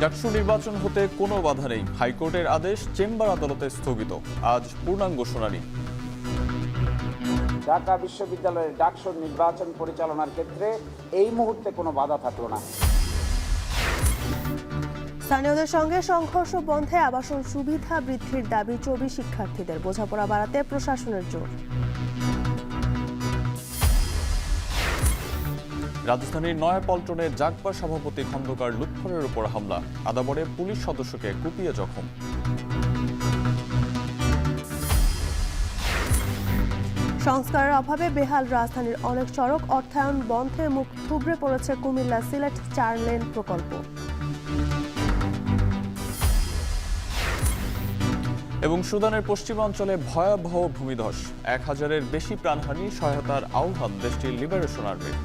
ডাকসু নির্বাচন হতে কোনো বাধা নেই, হাইকোর্টের আদেশ চেম্বার আদালতে স্থগিত। আজ পূর্ণাঙ্গ শুনানি। ঢাকা বিশ্ববিদ্যালয়ের ডাকসুর নির্বাচন পরিচালনার ক্ষেত্রে এই মুহূর্তে কোনো বাধা থাকলো না। স্থানীয়দের সঙ্গে সংঘর্ষ বন্ধে আবাসন সুবিধা বৃদ্ধির দাবি চবি শিক্ষার্থীদের, বোঝাপড়া বাড়াতে প্রশাসনের জোর। রাজধানীর নয়াপল্টনে জাগবা সভাপতি খন্দকার লুৎফরের উপর হামলা, আদাবরে পুলিশ সদস্যকে কুপিয়ে জখম। সংস্কারের অভাবে বেহাল রাজধানীর অনেক সড়ক, অর্থায়ন বন্ধে মুখ থুবড়ে পড়েছে কুমিল্লা সিলেট 4 লেন প্রকল্প। এবং সুদানের পশ্চিমাঞ্চলে ভয়াবহ ভূমিধস, 1000-এর বেশি প্রাণহানি, সহায়তার আহ্বান দেশটির লিবারেশন আর্মির।